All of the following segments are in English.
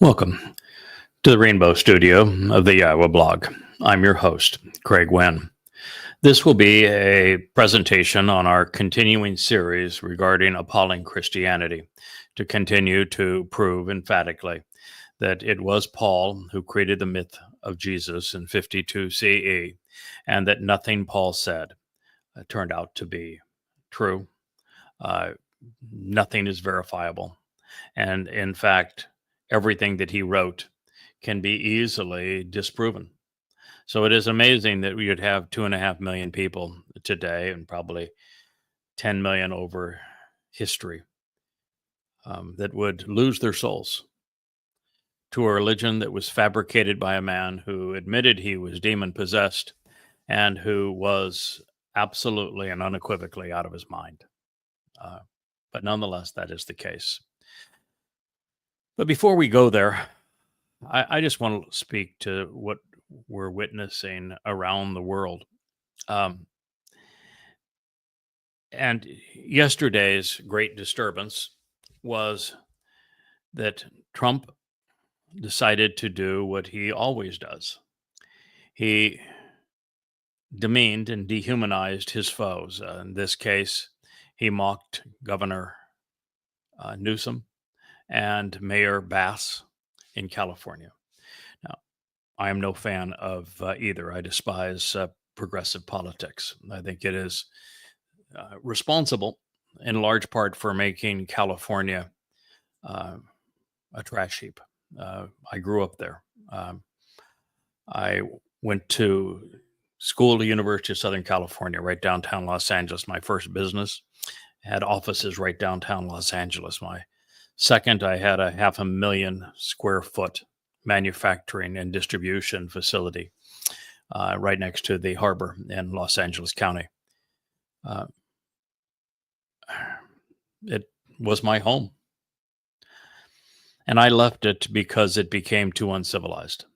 Welcome to the Rainbow Studio of the Iowa blog. I'm your host, Craig Wynn. This will be a presentation on our continuing series regarding Appalling Christianity to continue to prove emphatically that it was Paul who created the myth of Jesus in 52 CE and that nothing Paul said turned out to be true. Nothing is verifiable. And in fact, everything that he wrote can be easily disproven. So it is amazing that we would have 2.5 million people today and probably 10 million over history that would lose their souls to a religion that was fabricated by a man who admitted he was demon possessed and who was absolutely and unequivocally out of his mind. But nonetheless, that is the case. But before we go there, I just want to speak to what we're witnessing around the world. And yesterday's great disturbance was that Trump decided to do what he always does. He demeaned and dehumanized his foes. In this case, he mocked Governor Newsom and Mayor Bass in California. Now, I am no fan of either. I despise progressive politics. I think it is responsible in large part for making California a trash heap. I grew up there. I went to school at the University of Southern California, right downtown Los Angeles. My first business had offices right downtown Los Angeles. My second, I had a 500,000 square foot manufacturing and distribution facility right next to the harbor in Los Angeles County. It was my home. And I left it because it became too uncivilized.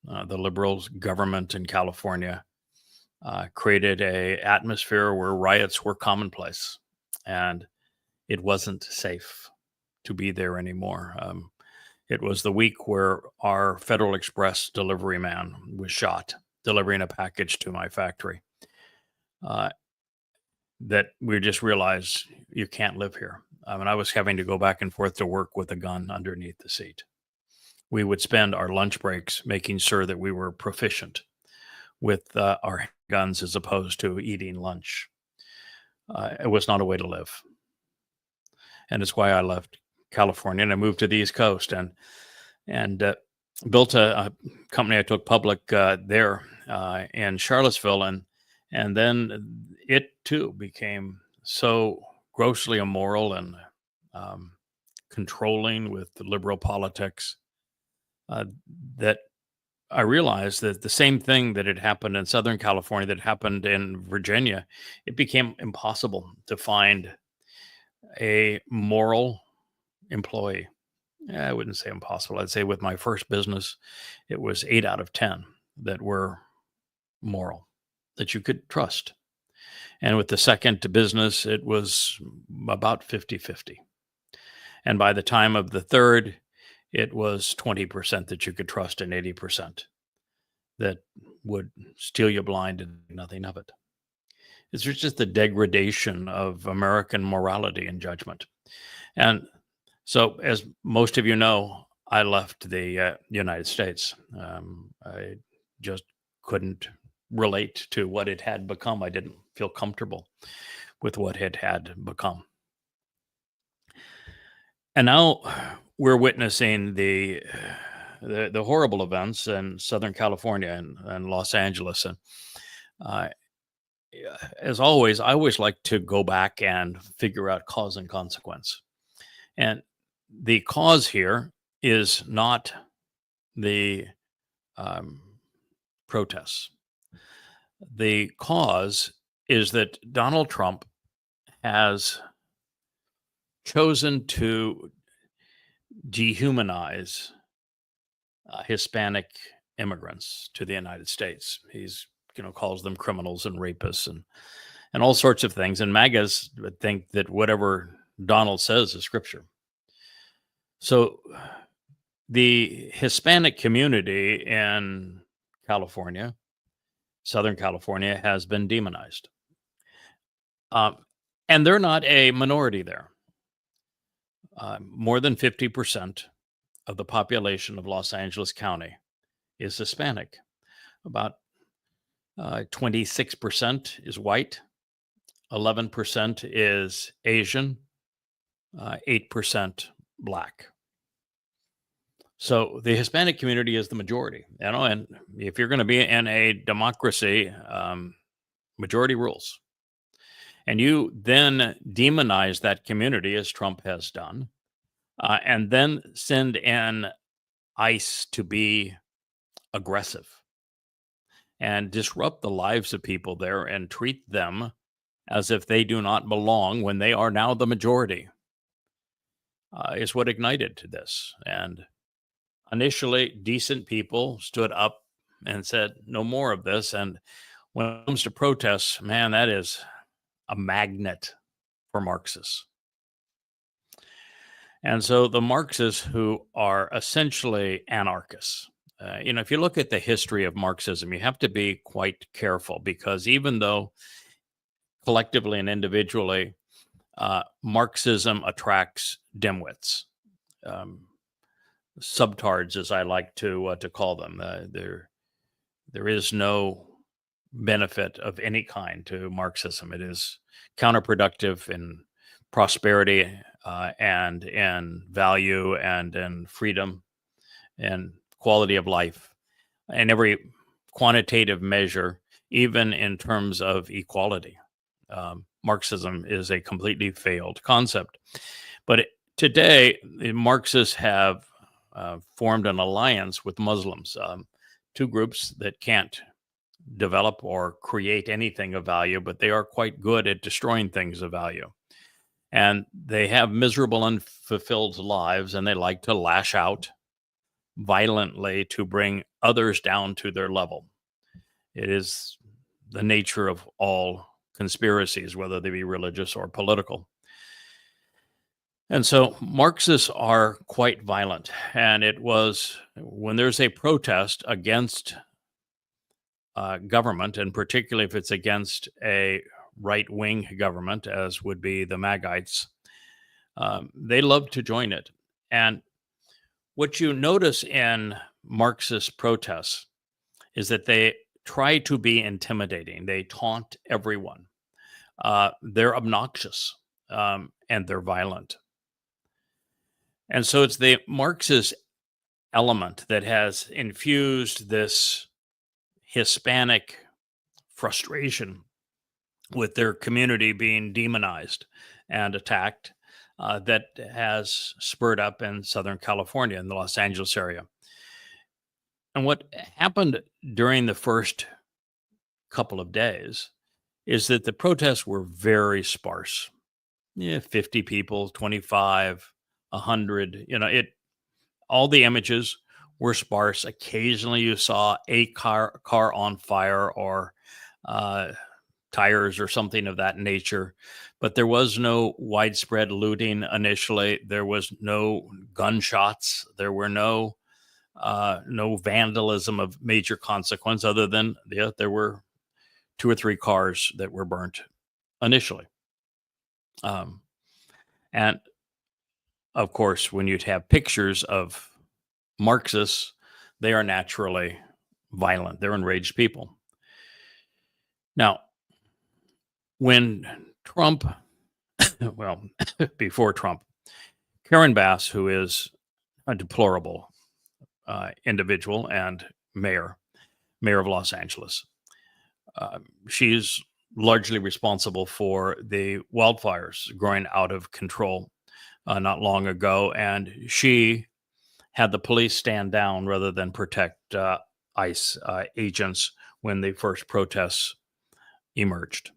The liberal government in California created an atmosphere where riots were commonplace, and it wasn't safe to be there anymore. It was the week where our Federal Express delivery man was shot delivering a package to my factory. That we just realized you can't live here. I was having to go back and forth to work with a gun underneath the seat. We would spend our lunch breaks making sure that we were proficient with our guns as opposed to eating lunch. It was not a way to live. And it's why I left California and I moved to the East Coast and built a company I took public there in Charlottesville. And then it too became so grossly immoral and controlling with the liberal politics that I realized that the same thing that had happened in Southern California that happened in Virginia, it became impossible to find a moral employee. I wouldn't say impossible. I'd say with my first business, it was 8 out of 10 that were moral, that you could trust. And with the second business, it was about 50-50. And by the time of the third, it was 20% that you could trust and 80% that would steal you blind and nothing of it. It's just the degradation of American morality and judgment. And so, as most of you know, I left the United States. I just couldn't relate to what it had become. I didn't feel comfortable with what it had become. And now we're witnessing the horrible events in Southern California and Los Angeles. And as always, I always like to go back and figure out cause and consequence. And the cause here is not the protests. The cause is that Donald Trump has chosen to dehumanize Hispanic immigrants to the United States. He's calls them criminals and rapists and all sorts of things. And MAGAs would think that whatever Donald says is scripture. So The Hispanic community in California, Southern California, has been demonized. Um, and they're not a minority there. More than 50% of the population of Los Angeles County is Hispanic. About 26% is white, 11% is Asian, 8% black. So the Hispanic community is the majority, and if you're going to be in a democracy, majority rules. And you then demonize that community, as Trump has done, and then send in ICE to be aggressive and disrupt the lives of people there and treat them as if they do not belong when they are now the majority, is what ignited this. And initially, decent people stood up and said, no more of this. And when it comes to protests, man, that is a magnet for Marxists. And so the Marxists, who are essentially anarchists, if you look at the history of Marxism, you have to be quite careful, because even though collectively and individually, Marxism attracts dimwits, subtards, as I like to call them. There is no benefit of any kind to Marxism. It is counterproductive in prosperity, and in value, and in freedom and quality of life, and every quantitative measure, even in terms of equality. Marxism is a completely failed concept. But today, the Marxists have formed an alliance with Muslims, two groups that can't develop or create anything of value, but they are quite good at destroying things of value. And they have miserable, unfulfilled lives, and they like to lash out violently to bring others down to their level. It is the nature of all conspiracies, whether they be religious or political. And so Marxists are quite violent. And it was when there's a protest against government, and particularly if it's against a right-wing government, as would be the Magites, they love to join it. And what you notice in Marxist protests is that they try to be intimidating. They taunt everyone. They're obnoxious, and they're violent. And so it's the Marxist element that has infused this Hispanic frustration with their community being demonized and attacked, that has spurred up in Southern California, in the Los Angeles area. And what happened during the first couple of days is that the protests were very sparse. 50 people, 25, 100, all the images were sparse. Occasionally you saw a car on fire, or tires or something of that nature, but there was no widespread looting initially. There was no gunshots. There were no vandalism of major consequence, other than there were 2 or 3 cars that were burnt initially. And of course, when you'd have pictures of Marxists, they are naturally violent. They're enraged people. Now, when Trump, well, before Trump, Karen Bass, who is a deplorable individual and mayor of Los Angeles, she's largely responsible for the wildfires growing out of control not long ago, and she had the police stand down rather than protect ICE agents when the first protests emerged.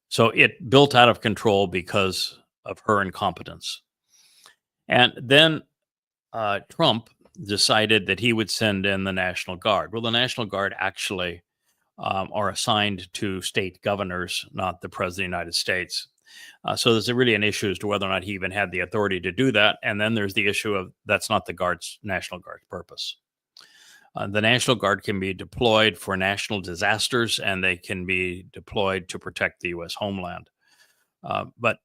So it built out of control because of her incompetence. And then Trump decided that he would send in the National Guard. Well, the National Guard actually are assigned to state governors, not the President of the United States. So there's really an issue as to whether or not he even had the authority to do that. And then there's the issue of that's not the National Guard's purpose. The National Guard can be deployed for national disasters, and they can be deployed to protect the U.S. homeland. But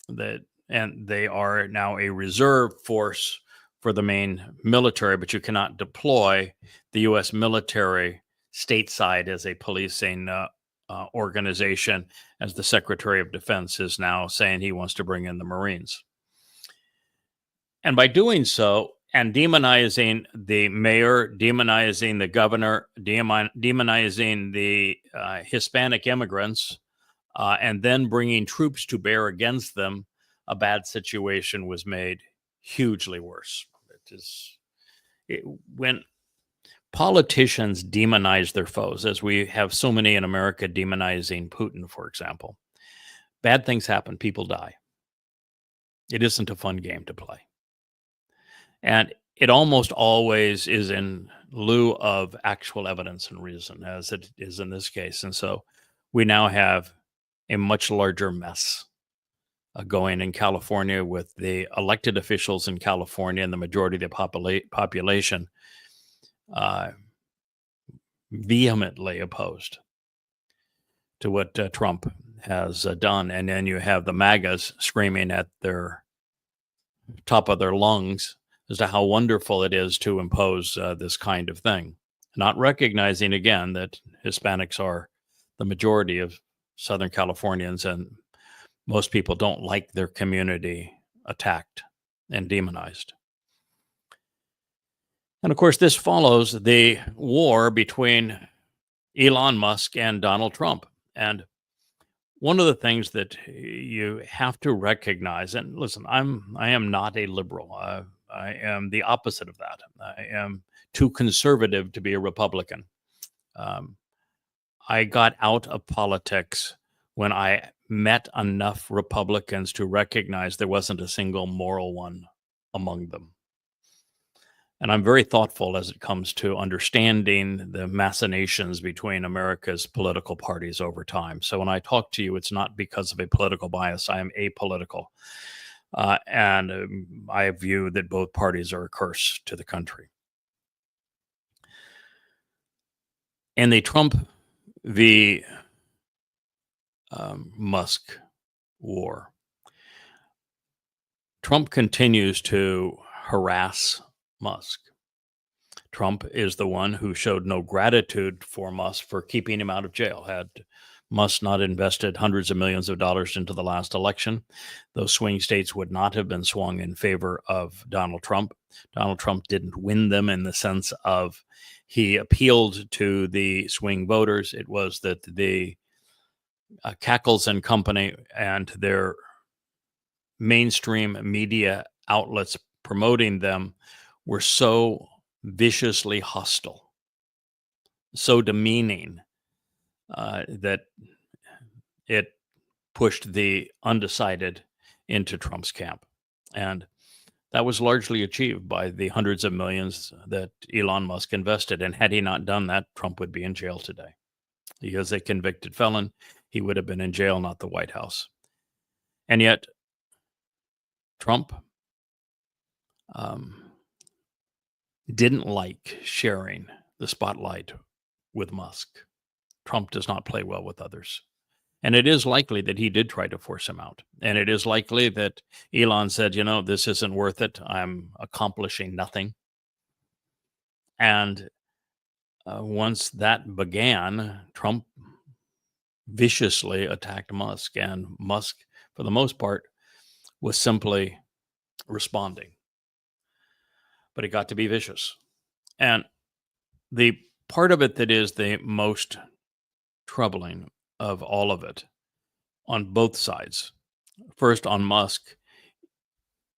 they are now a reserve force for the main military, but you cannot deploy the U.S. military stateside as a policing organization, as the Secretary of Defense is now saying he wants to bring in the Marines. And by doing so, and demonizing the mayor, demonizing the governor, demonizing the Hispanic immigrants, and then bringing troops to bear against them, a bad situation was made hugely worse. When politicians demonize their foes, as we have so many in America demonizing Putin, for example, bad things happen, people die. It isn't a fun game to play. And it almost always is in lieu of actual evidence and reason, as it is in this case. And so we now have a much larger mess going in California, with the elected officials in California and the majority of the population vehemently opposed to what Trump has done. And then you have the MAGAs screaming at their top of their lungs as to how wonderful it is to impose this kind of thing, not recognizing, again, that Hispanics are the majority of Southern Californians, and most people don't like their community attacked and demonized. And of course, this follows the war between Elon Musk and Donald Trump. And one of the things that you have to recognize, and listen, I am not a liberal. I am the opposite of that. I am too conservative to be a Republican. I got out of politics when I met enough Republicans to recognize there wasn't a single moral one among them. And I'm very thoughtful as it comes to understanding the machinations between America's political parties over time. So when I talk to you, it's not because of a political bias. I am apolitical. And I view that both parties are a curse to the country. And the Trump v. Musk war, Trump continues to harass Musk. Trump is the one who showed no gratitude for Musk for keeping him out of jail. Had Musk not invested hundreds of millions of dollars into the last election, those swing states would not have been swung in favor of Donald Trump. Donald Trump didn't win them in the sense of he appealed to the swing voters. It was that the Cackles and Company and their mainstream media outlets promoting them were so viciously hostile, so demeaning, that it pushed the undecided into Trump's camp. And that was largely achieved by the hundreds of millions that Elon Musk invested. And had he not done that, Trump would be in jail today. He is a convicted felon. He would have been in jail, not the White House. And yet, Trump didn't like sharing the spotlight with Musk. Trump does not play well with others. And it is likely that he did try to force him out. And it is likely that Elon said, this isn't worth it. I'm accomplishing nothing. And once that began, Trump viciously attacked Musk. And Musk, for the most part, was simply responding. But it got to be vicious. And the part of it that is the most troubling of all of it, on both sides, first on Musk,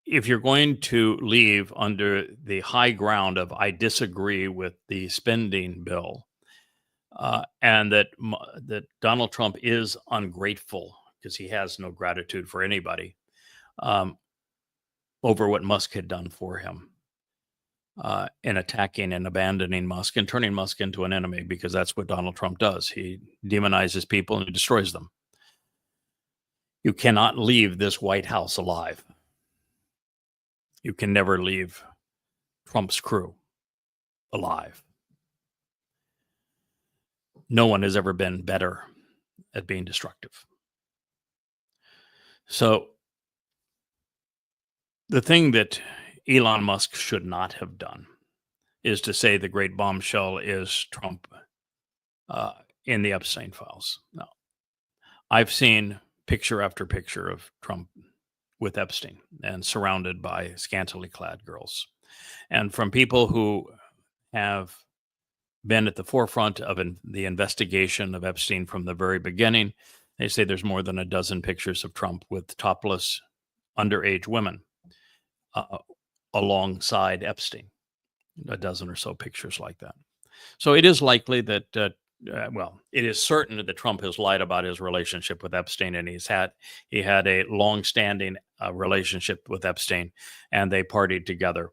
if you're going to leave under the high ground of I disagree with the spending bill, and that Donald Trump is ungrateful because he has no gratitude for anybody over what Musk had done for him in attacking and abandoning Musk and turning Musk into an enemy, because that's what Donald Trump does. He demonizes people and he destroys them. You cannot leave this White House alive. You can never leave Trump's crew alive. No one has ever been better at being destructive. So the thing that Elon Musk should not have done is to say the great bombshell is Trump in the Epstein files. No, I've seen picture after picture of Trump with Epstein and surrounded by scantily clad girls. And from people who have been at the forefront of the investigation of Epstein from the very beginning, they say there's more than a dozen pictures of Trump with topless underage women alongside Epstein, a dozen or so pictures like that. So it is likely that, well, it is certain that Trump has lied about his relationship with Epstein, and he had a long-standing relationship with Epstein, and they partied together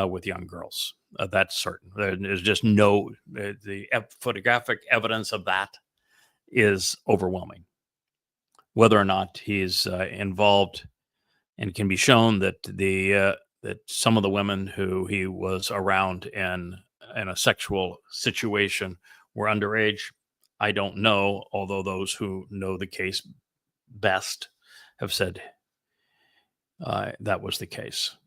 with young girls. That's certain. There's just no the photographic evidence of that is overwhelming. Whether or not he's involved, and can be shown that that some of the women who he was around in a sexual situation were underage, I don't know, although those who know the case best have said that was the case.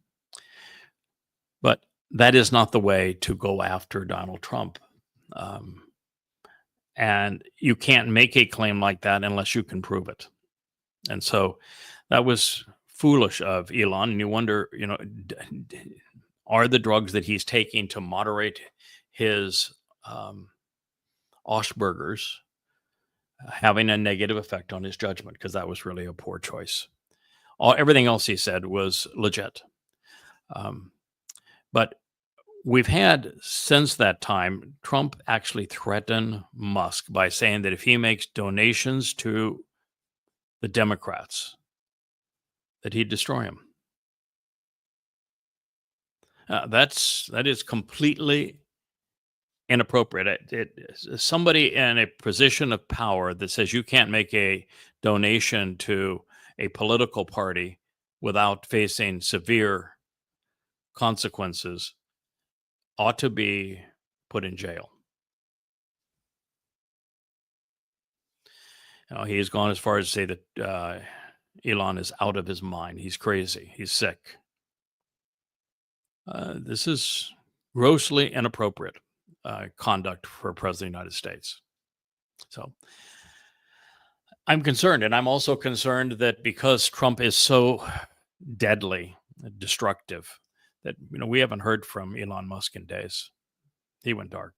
But that is not the way to go after Donald Trump. And you can't make a claim like that unless you can prove it. And so that was foolish of Elon. And you wonder, are the drugs that he's taking to moderate his Asperger's having a negative effect on his judgment? Because that was really a poor choice. Everything else he said was legit. But we've had, since that time, Trump actually threatened Musk by saying that if he makes donations to the Democrats, that he'd destroy him. That is completely inappropriate. Somebody in a position of power that says you can't make a donation to a political party without facing severe consequences ought to be put in jail. He has gone as far as to say that Elon is out of his mind. He's crazy. He's sick. This is grossly inappropriate conduct for a president of the United States. So I'm concerned. And I'm also concerned that because Trump is so deadly, destructive, that we haven't heard from Elon Musk in days. He went dark.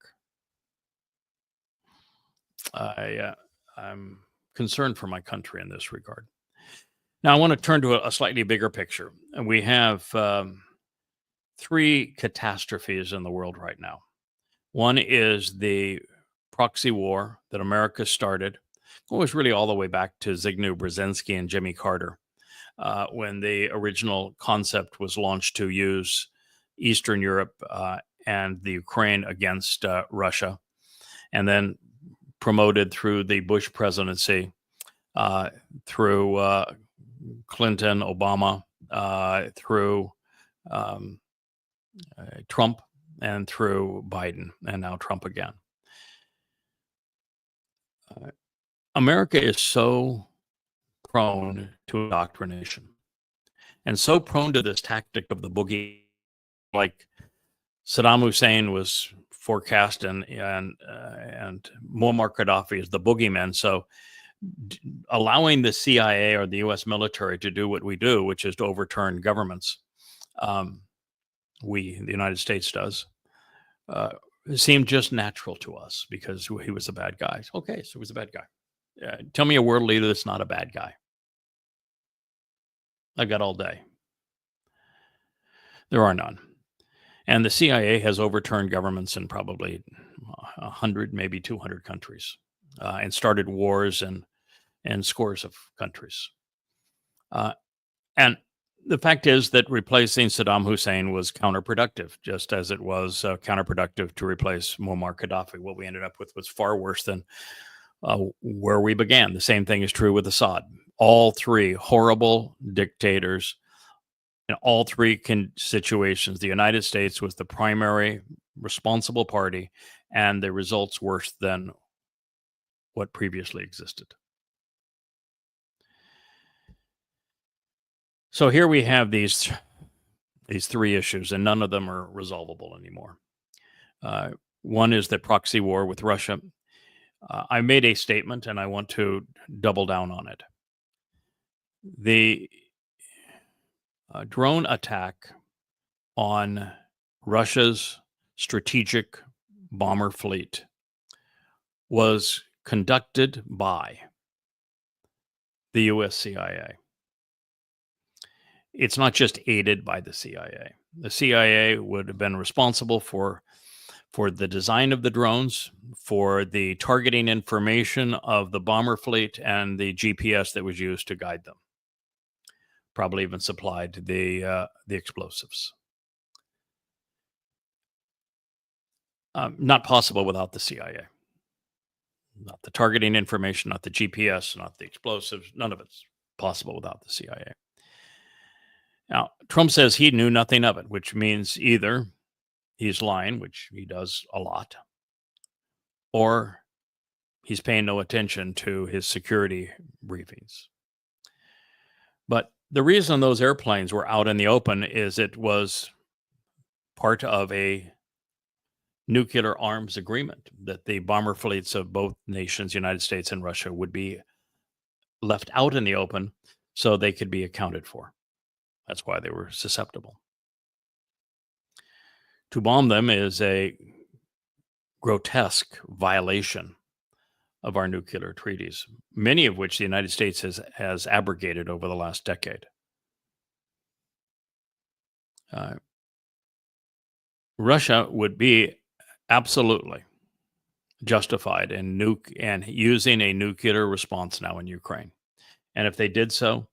I'm concerned for my country in this regard. Now I want to turn to a slightly bigger picture. And we have three catastrophes in the world right now. One is the proxy war that America started. It was really all the way back to Zbigniew Brzezinski and Jimmy Carter, when the original concept was launched to use Eastern Europe and the Ukraine against Russia, and then promoted through the Bush presidency, through Clinton, Obama, through Trump, and through Biden, and now Trump again. America is so prone to indoctrination and so prone to this tactic of the boogie, like Saddam Hussein was forecast and Muammar Gaddafi is the boogeyman. So allowing the CIA or the U.S. military to do what we do, which is to overturn governments, the United States does, seemed just natural to us because he was a bad guy. Okay, so he was a bad guy. Tell me a world leader that's not a bad guy. I've got all day. There are none. And the CIA has overturned governments in probably 100, maybe 200 countries, and started wars in scores of countries. And the fact is that replacing Saddam Hussein was counterproductive, just as it was counterproductive to replace Muammar Gaddafi. What we ended up with was far worse than where we began. The same thing is true with Assad. all three horrible dictators. In all three situations, the United States was the primary responsible party, and the results worse than what previously existed. So here we have these three issues, and none of them are resolvable anymore. One is the proxy war with Russia. I made a statement, and I want to double down on it. The drone attack on Russia's strategic bomber fleet was conducted by the US CIA. It's not just aided by the CIA. The CIA would have been responsible for the design of the drones, for the targeting information of the bomber fleet, and the GPS that was used to guide them. Probably even supplied the explosives. Not possible without the CIA. Not the targeting information, not the GPS, not the explosives. None of it's possible without the CIA. Now, Trump says he knew nothing of it, which means either he's lying, which he does a lot, or he's paying no attention to his security briefings. But the reason those airplanes were out in the open is it was part of a nuclear arms agreement that the bomber fleets of both nations, United States and Russia, would be left out in the open so they could be accounted for. That's why they were susceptible. To bomb them is a grotesque violation of our nuclear treaties, many of which the United States has abrogated over the last decade. Russia would be absolutely justified in using a nuclear response now in Ukraine. And if they did so,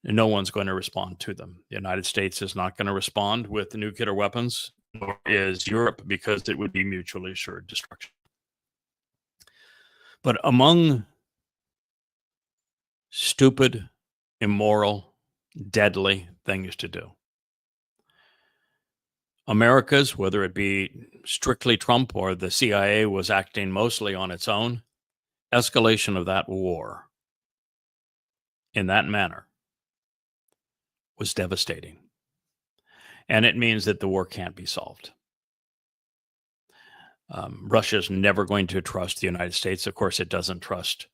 no one's going to respond to them. The United States is not going to respond with nuclear weapons, nor is Europe, because it would be mutually assured destruction. But among stupid, immoral, deadly things to do, America's, whether it be strictly Trump or the CIA was acting mostly on its own, escalation of that war in that manner was devastating. And it means that the war can't be solved. Russia's never going to trust the United States. Of course, it doesn't trust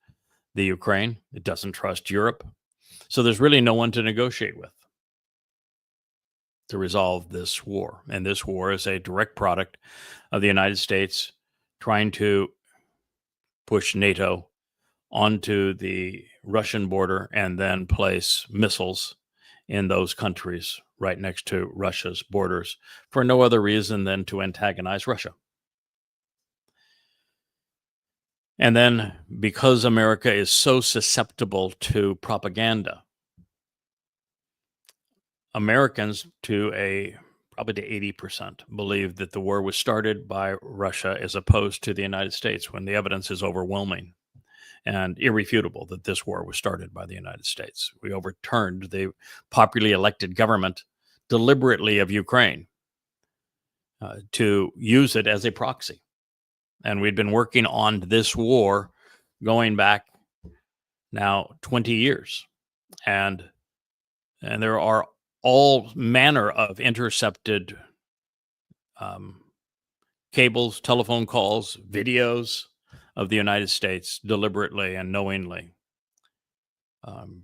the Ukraine. It doesn't trust Europe. So there's really no one to negotiate with to resolve this war. And this war is a direct product of the United States trying to push NATO onto the Russian border and then place missiles in those countries right next to Russia's borders for no other reason than to antagonize Russia. And then because America is so susceptible to propaganda, Americans probably to 80% believe that the war was started by Russia as opposed to the United States, when the evidence is overwhelming and irrefutable that this war was started by the United States. We overturned the popularly elected government deliberately of Ukraine to use it as a proxy. And we'd been working on this war going back now 20 years. And there are all manner of intercepted cables, telephone calls, videos of the United States deliberately and knowingly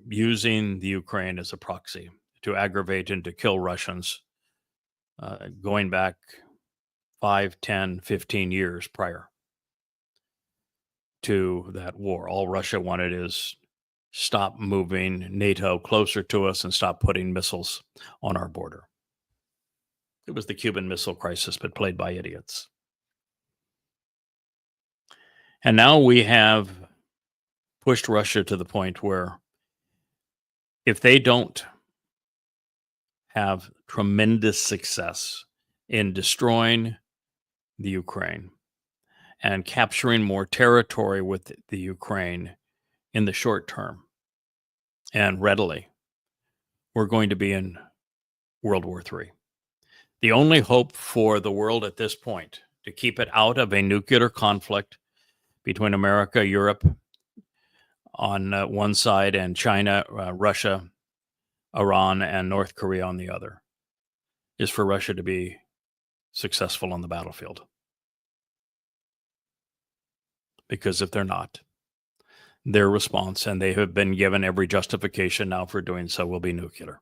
using the Ukraine as a proxy to aggravate and to kill Russians going back 5, 10, 15 years prior to that war. All Russia wanted is stop moving NATO closer to us and stop putting missiles on our border. It was the Cuban Missile Crisis, but played by idiots. And now we have pushed Russia to the point where if they don't have tremendous success in destroying the Ukraine and capturing more territory with the Ukraine in the short term, and readily, we're going to be in World War III. The only hope for the world at this point to keep it out of a nuclear conflict between America, Europe on one side, and China, Russia, Iran, and North Korea on the other, is for Russia to be successful on the battlefield. Because if they're not, their response, and they have been given every justification now for doing so, will be nuclear.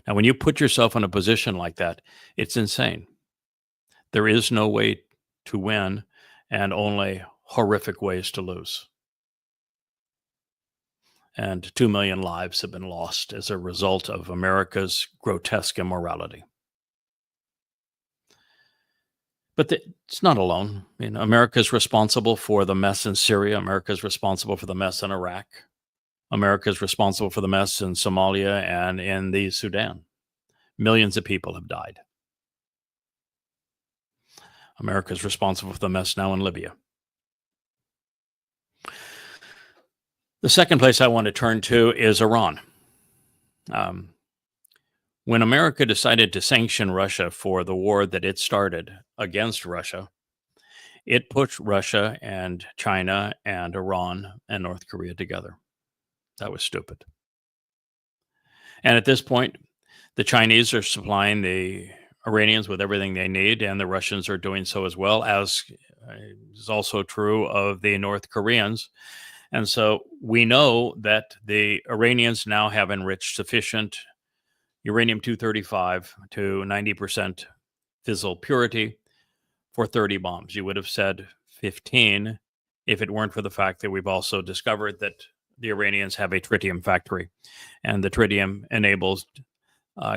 Now, when you put yourself in a position like that, it's insane. There is no way to win and only horrific ways to lose. And 2 million lives have been lost as a result of America's grotesque immorality. But it's not alone. I mean, America's responsible for the mess in Syria. America's responsible for the mess in Iraq. America's responsible for the mess in Somalia and in the Sudan. Millions of people have died. America's responsible for the mess now in Libya. The second place I want to turn to is Iran. When America decided to sanction Russia for the war that it started against Russia, it put Russia and China and Iran and North Korea together. That was stupid. And at this point, the Chinese are supplying the Iranians with everything they need, and the Russians are doing so as well, as is also true of the North Koreans. And so we know that the Iranians now have enriched sufficient uranium-235 to 90% fissile purity for 30 bombs. You would have said 15 if it weren't for the fact that we've also discovered that the Iranians have a tritium factory, and the tritium enables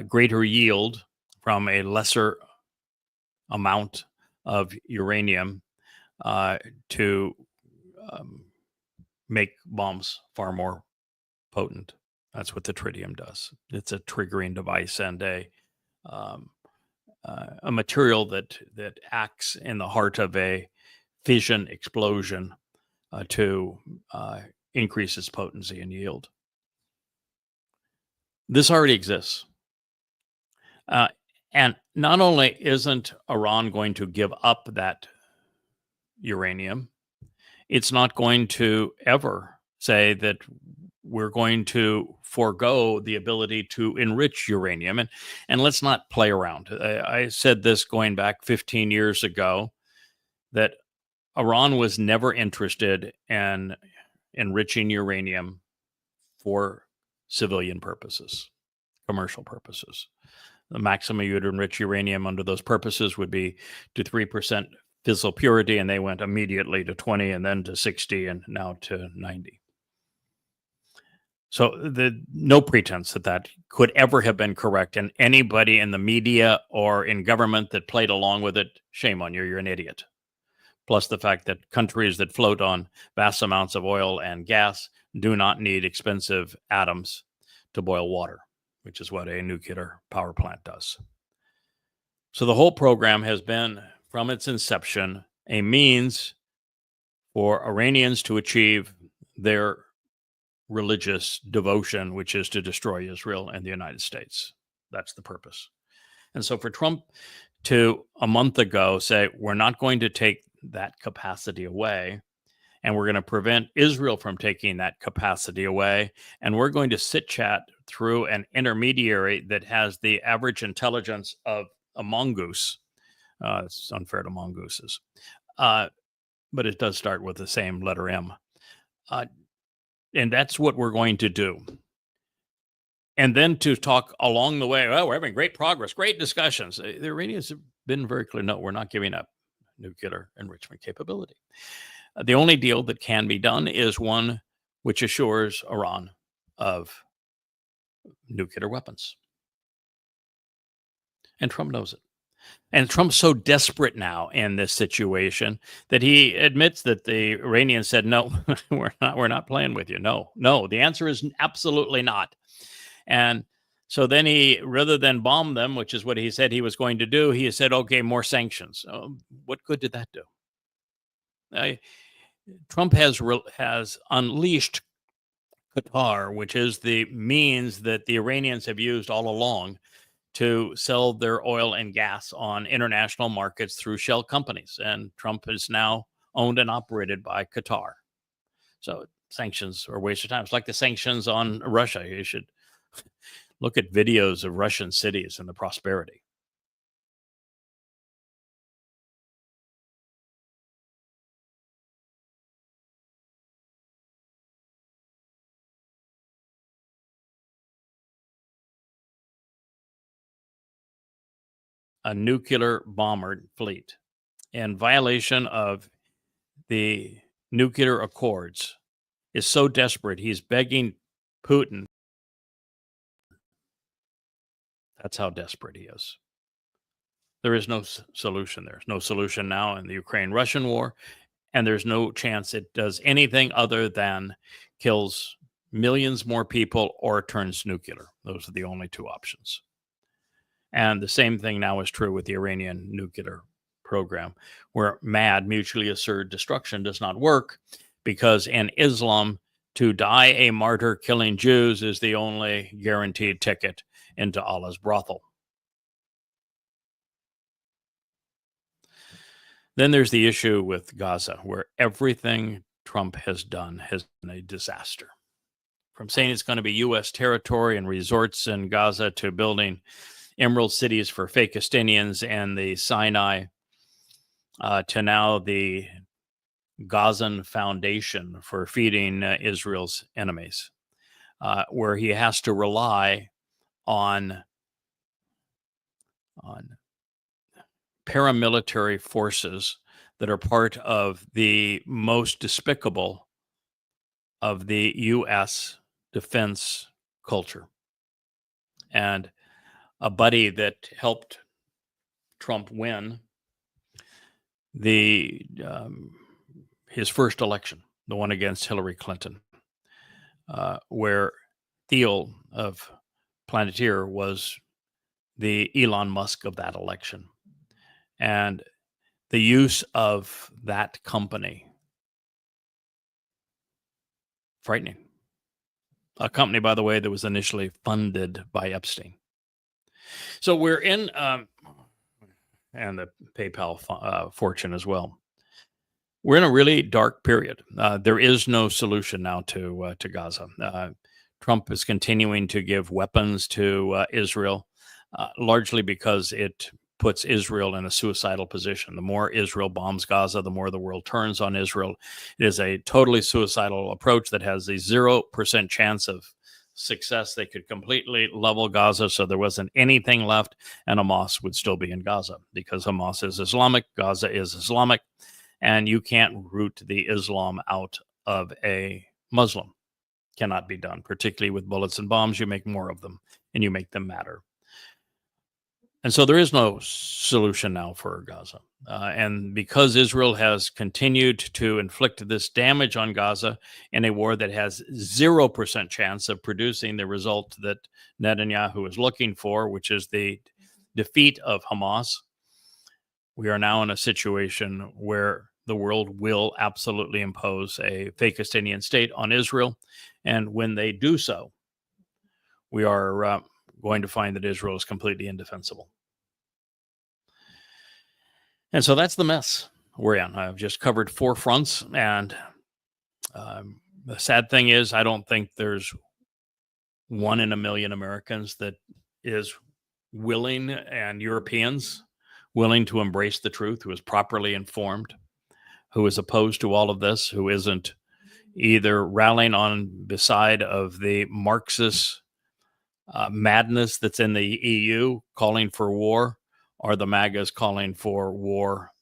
greater yield from a lesser amount of uranium to make bombs far more potent. That's what the tritium does. It's a triggering device and a material that acts in the heart of a fission explosion to increase its potency and yield. This already exists. And not only isn't Iran going to give up that uranium, it's not going to ever say that we're going to forego the ability to enrich uranium. And let's not play around. I said this going back 15 years ago, that Iran was never interested in enriching uranium for civilian purposes, commercial purposes. The maximum you would enrich uranium under those purposes would be to 3% fissile purity, and they went immediately to 20 and then to 60 and now to 90. So no pretense that could ever have been correct, and anybody in the media or in government that played along with it, shame on you, you're an idiot. Plus the fact that countries that float on vast amounts of oil and gas do not need expensive atoms to boil water, which is what a nuclear power plant does. So the whole program has been, from its inception, a means for Iranians to achieve their religious devotion, which is to destroy Israel and the United States. That's the purpose. And so for Trump to a month ago say, we're not going to take that capacity away, and we're going to prevent Israel from taking that capacity away, and we're going to sit chat through an intermediary that has the average intelligence of a mongoose. It's unfair to mongooses, but it does start with the same letter M. And that's what we're going to do. And then to talk along the way, well, we're having great progress, great discussions. The Iranians have been very clear, no, we're not giving up nuclear enrichment capability. The only deal that can be done is one which assures Iran of nuclear weapons. And Trump knows it. And Trump's so desperate now in this situation that he admits that the Iranians said, no, we're not playing with you. No, the answer is absolutely not. And so then he, rather than bomb them, which is what he said he was going to do, he said, okay, more sanctions. What good did that do? Trump has unleashed Qatar, which is the means that the Iranians have used all along to sell their oil and gas on international markets through shell companies. And Trump is now owned and operated by Qatar. So sanctions are a waste of time. It's like the sanctions on Russia. You should look at videos of Russian cities and the prosperity. A nuclear bomber fleet in violation of the nuclear accords is so desperate he's begging Putin. That's how desperate he is. There is no solution. There's no solution now in the Ukraine Russian war, and there's no chance it does anything other than kills millions more people or turns nuclear. Those are the only two options. And the same thing now is true with the Iranian nuclear program, where mad, mutually assured destruction does not work because in Islam, to die a martyr killing Jews is the only guaranteed ticket into Allah's brothel. Then there's the issue with Gaza, where everything Trump has done has been a disaster. From saying it's going to be U.S. territory and resorts in Gaza to building emerald cities for Fakistinians and the Sinai to now the Gazan Foundation for feeding Israel's enemies, where he has to rely on paramilitary forces that are part of the most despicable of the U.S. defense culture. And a buddy that helped Trump win the his first election, the one against Hillary Clinton, where Thiel of Planeteer was the Elon Musk of that election. And the use of that company, frightening. A company, by the way, that was initially funded by Epstein. So we're in, and the PayPal fortune as well. We're in a really dark period. There is no solution now to Gaza. Trump is continuing to give weapons to Israel, largely because it puts Israel in a suicidal position. The more Israel bombs Gaza, the more the world turns on Israel. It is a totally suicidal approach that has a 0% chance of success. They could completely level Gaza so there wasn't anything left, and Hamas would still be in Gaza because Hamas is Islamic, Gaza is Islamic, and you can't root the Islam out of a Muslim. Cannot be done, particularly with bullets and bombs. You make more of them and you make them matter. And so there is no solution now for Gaza. And because Israel has continued to inflict this damage on Gaza in a war that has 0% chance of producing the result that Netanyahu is looking for, which is the defeat of Hamas, we are now in a situation where the world will absolutely impose a Fakistinian state on Israel. And when they do so, we are going to find that Israel is completely indefensible. And so that's the mess we're in. I've just covered 4 fronts. And the sad thing is, I don't think there's 1 in a million Americans that is willing, and Europeans willing to embrace the truth, who is properly informed, who is opposed to all of this, who isn't either rallying on beside of the Marxist madness that's in the EU calling for war, or the MAGAs calling for war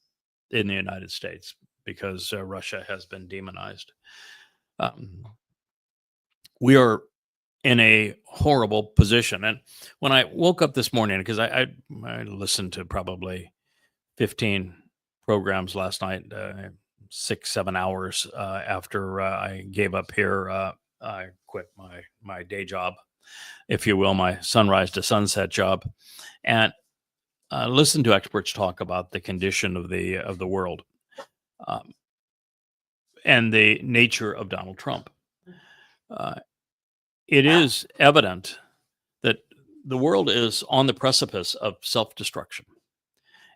in the United States because Russia has been demonized. We are in a horrible position. And when I woke up this morning, because I listened to probably 15 programs last night, 6-7 hours after I gave up here, I quit my day job, if you will, my sunrise to sunset job, and listen to experts talk about the condition of the world and the nature of Donald Trump. It is evident that the world is on the precipice of self-destruction,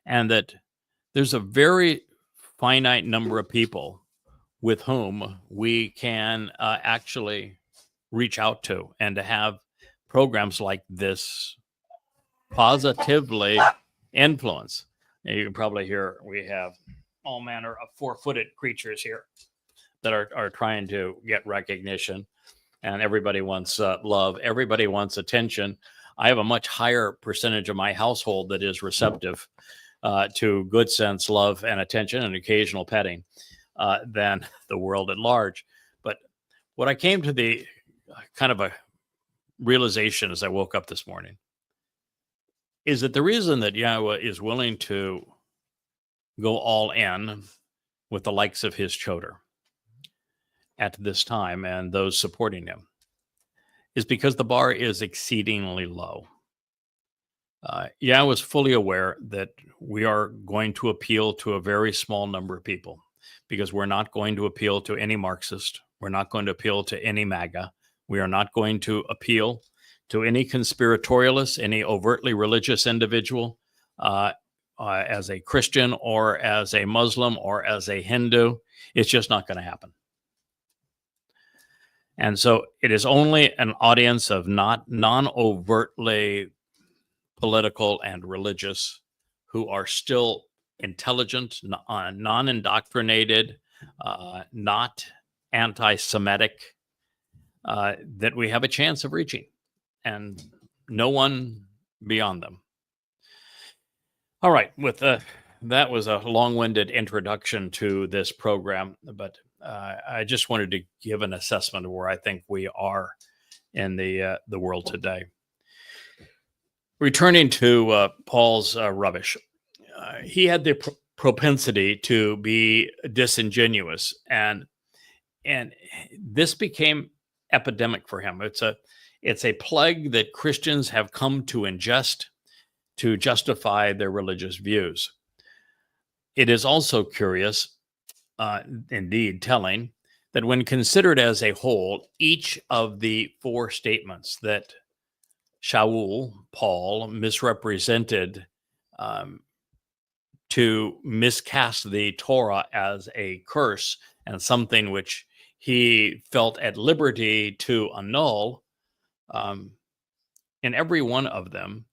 and that there's a very finite number of people with whom we can actually reach out to, and to have programs like this positively influence. And you can probably hear we have all manner of four-footed creatures here that are trying to get recognition, and everybody wants love. Everybody wants attention. I have a much higher percentage of my household that is receptive to good sense, love, and attention, and occasional petting than the world at large. But what I came to the kind of a realization as I woke up this morning is that the reason that Yahweh is willing to go all in with the likes of his Choder at this time and those supporting him is because the bar is exceedingly low. Yahweh is fully aware that we are going to appeal to a very small number of people, because we're not going to appeal to any Marxist. We're not going to appeal to any MAGA. We are not going to appeal to any conspiratorialist, any overtly religious individual, as a Christian or as a Muslim or as a Hindu. It's just not going to happen. And so it is only an audience of non-overtly political and religious who are still intelligent, non-indoctrinated, not anti-Semitic, that we have a chance of reaching, and no one beyond them. All right, that was a long-winded introduction to this program, but I just wanted to give an assessment of where I think we are in the world today. Returning to Paul's rubbish, he had the propensity to be disingenuous, and this became epidemic for him. It's a plague that Christians have come to ingest to justify their religious views. It is also curious, indeed telling, that when considered as a whole, each of the four statements that Paul, misrepresented to miscast the Torah as a curse and something which he felt at liberty to annul, in every one of them,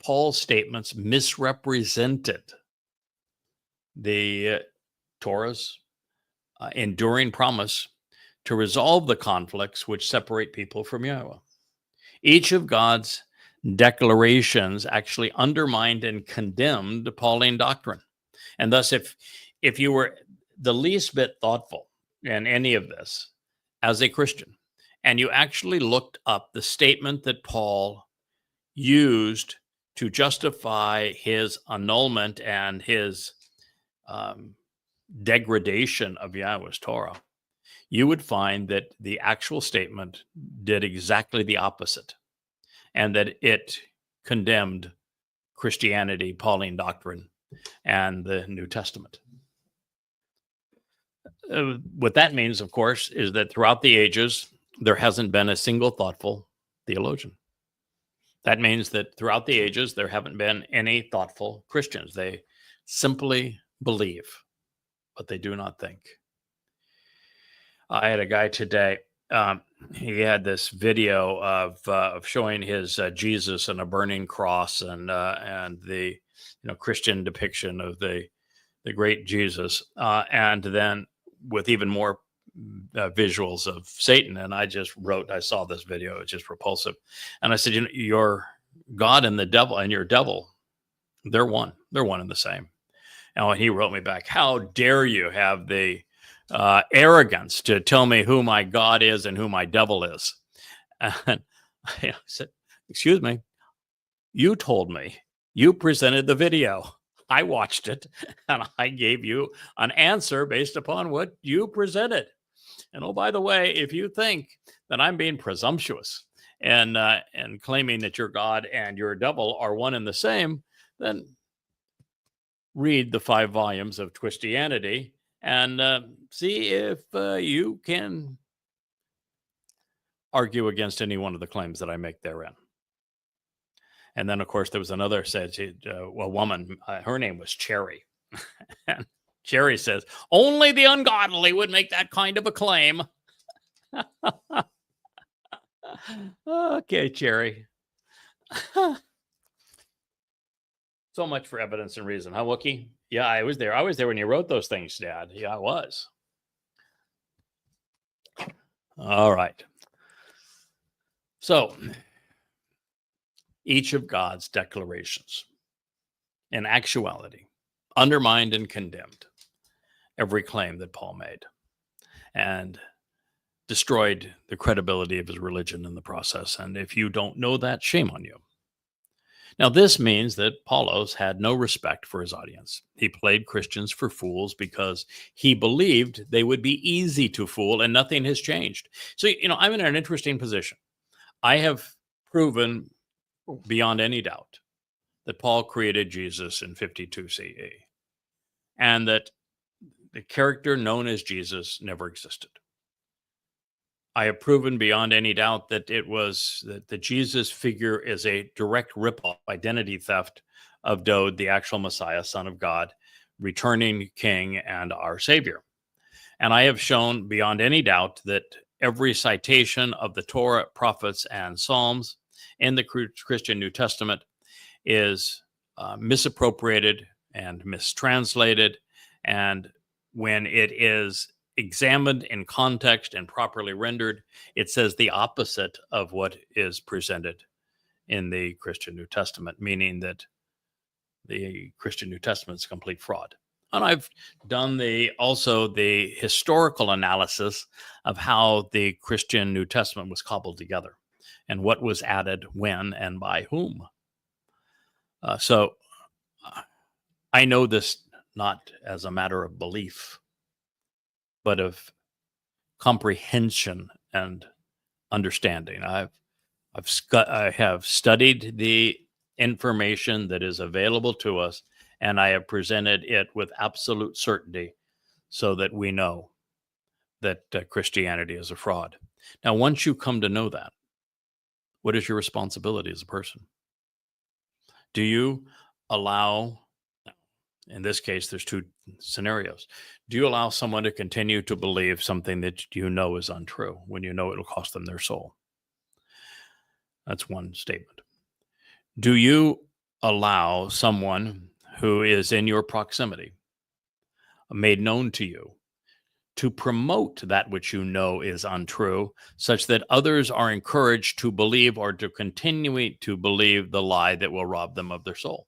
Paul's statements misrepresented the Torah's enduring promise to resolve the conflicts which separate people from Yahweh. Each of God's declarations actually undermined and condemned Pauline doctrine. And thus, if you were the least bit thoughtful in any of this as a Christian, and you actually looked up the statement that Paul used to justify his annulment and his degradation of Yahweh's Torah, you would find that the actual statement did exactly the opposite, and that it condemned Christianity, Pauline doctrine, and the New Testament. What that means, of course, is that throughout the ages, there hasn't been a single thoughtful theologian. That means that throughout the ages, there haven't been any thoughtful Christians. They simply believe, but they do not think. I had a guy today. He had this video of showing his Jesus and a burning cross, and the Christian depiction of the great Jesus, and then with even more visuals of Satan. And I saw this video. It's just repulsive. And I said, your God and the devil and your devil, they're one. They're one and the same. And he wrote me back, how dare you have the arrogance to tell me who my God is and who my devil is? And I said, excuse me, you told me, you presented the video. I watched it, and I gave you an answer based upon what you presented. And oh, by the way, if you think that I'm being presumptuous and claiming that your God and your devil are one and the same, then read the 5 volumes of Twistianity and see if you can argue against any one of the claims that I make therein. And then, of course, there was another a woman, her name was Cherry. And Cherry says, only the ungodly would make that kind of a claim. Okay, Cherry. So much for evidence and reason, huh, Wookie? Yeah, I was there. I was there when you wrote those things, Dad. Yeah, I was. All right. So, each of God's declarations, in actuality, undermined and condemned every claim that Paul made and destroyed the credibility of his religion in the process. And if you don't know that, shame on you. Now, this means that Apollos had no respect for his audience. He played Christians for fools because he believed they would be easy to fool, and nothing has changed. So, I'm in an interesting position. I have proven beyond any doubt that Paul created Jesus in 52 CE, and that the character known as Jesus never existed. I have proven beyond any doubt that the Jesus figure is a direct ripoff, identity theft of Dode, the actual Messiah, Son of God, returning King and our Savior. And I have shown beyond any doubt that every citation of the Torah, prophets, and Psalms in the Christian New Testament is misappropriated and mistranslated. And when it is examined in context and properly rendered, it says the opposite of what is presented in the Christian New Testament, meaning that the Christian New Testament is complete fraud. And I've done also the historical analysis of how the Christian New Testament was cobbled together and what was added when and by whom. So I know this not as a matter of belief, but of comprehension and understanding. I have studied the information that is available to us, and I have presented it with absolute certainty so that we know that Christianity is a fraud. Now, once you come to know that, what is your responsibility as a person? Do you allow, in this case, there's two scenarios. Do you allow someone to continue to believe something that you know is untrue when you know it'll cost them their soul? That's one statement. Do you allow someone who is in your proximity, made known to you, to promote that which you know is untrue, such that others are encouraged to believe or to continue to believe the lie that will rob them of their soul?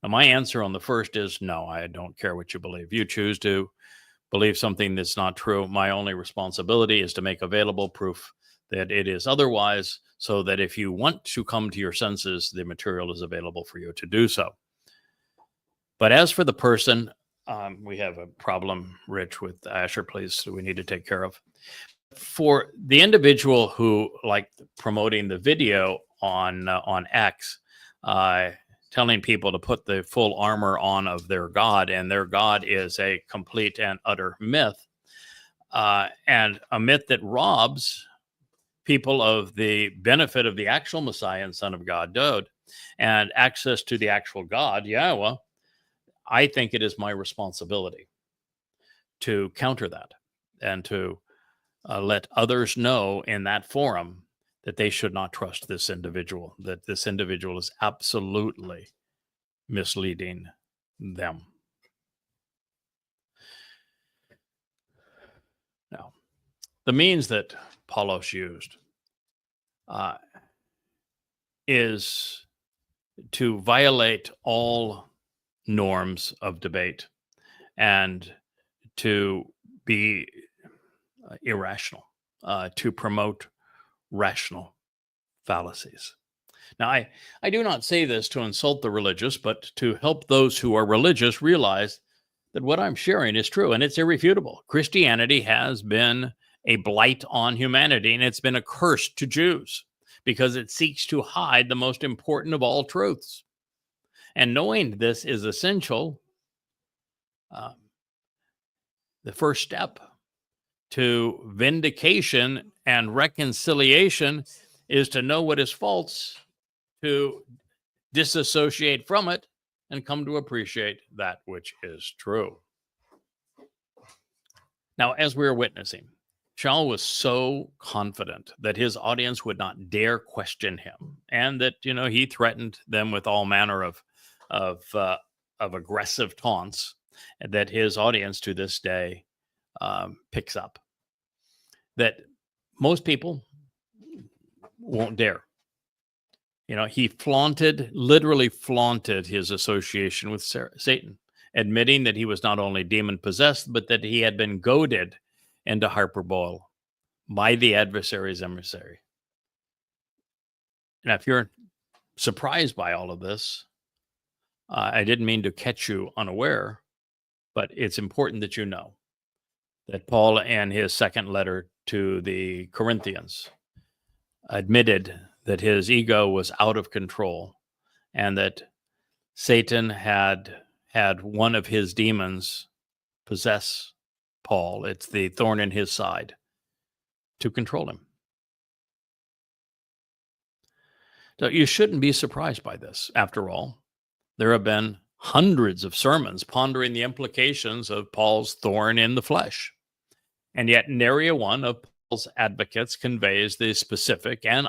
Now, my answer on the first is no, I don't care what you believe. You choose to believe something that's not true. My only responsibility is to make available proof that it is otherwise, so that if you want to come to your senses, the material is available for you to do so. But as for the person, we have a problem, Rich, with Asher, please, we need to take care of. For the individual who liked promoting the video on X, telling people to put the full armor on of their God, and their God is a complete and utter myth, and a myth that robs people of the benefit of the actual Messiah and Son of God, Dode, and access to the actual God, Yahweh. I think it is my responsibility to counter that and to let others know in that forum that they should not trust this individual, that this individual is absolutely misleading them. Now, the means that Paulos used is to violate all norms of debate and to be irrational, to promote rational fallacies. Now, I do not say this to insult the religious, but to help those who are religious realize that what I'm sharing is true and it's irrefutable. Christianity has been a blight on humanity, and it's been a curse to Jews because it seeks to hide the most important of all truths. And knowing this is essential. The first step to vindication and reconciliation is to know what is false, to disassociate from it, and come to appreciate that which is true. Now, as we were witnessing, Shaul was so confident that his audience would not dare question him, and that he threatened them with all manner of aggressive taunts that his audience to this day picks up. That most people won't dare. He literally flaunted his association with Satan, admitting that he was not only demon possessed, but that he had been goaded into hyperbole by the adversary's emissary. Now, if you're surprised by all of this, I didn't mean to catch you unaware, but it's important that you know that Paul, in his second letter to the Corinthians, admitted that his ego was out of control and that Satan had one of his demons possess Paul. It's the thorn in his side to control him. So you shouldn't be surprised by this. After all, there have been hundreds of sermons pondering the implications of Paul's thorn in the flesh. And yet nary one of Paul's advocates conveys the specific and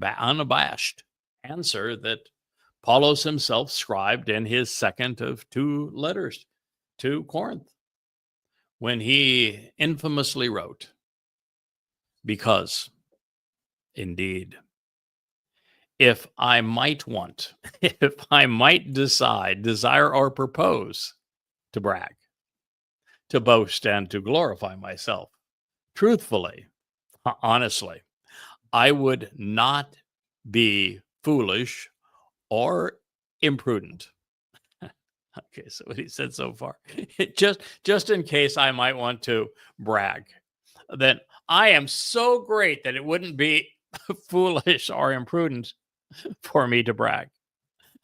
unabashed answer that Paulos himself scribed in his second of two letters to Corinth, when he infamously wrote, "Because, indeed, if I might desire or propose to brag, to boast, and to glorify myself, truthfully, honestly, I would not be foolish or imprudent." Okay, so what he said so far, just in case I might want to brag, then I am so great that it wouldn't be foolish or imprudent for me to brag.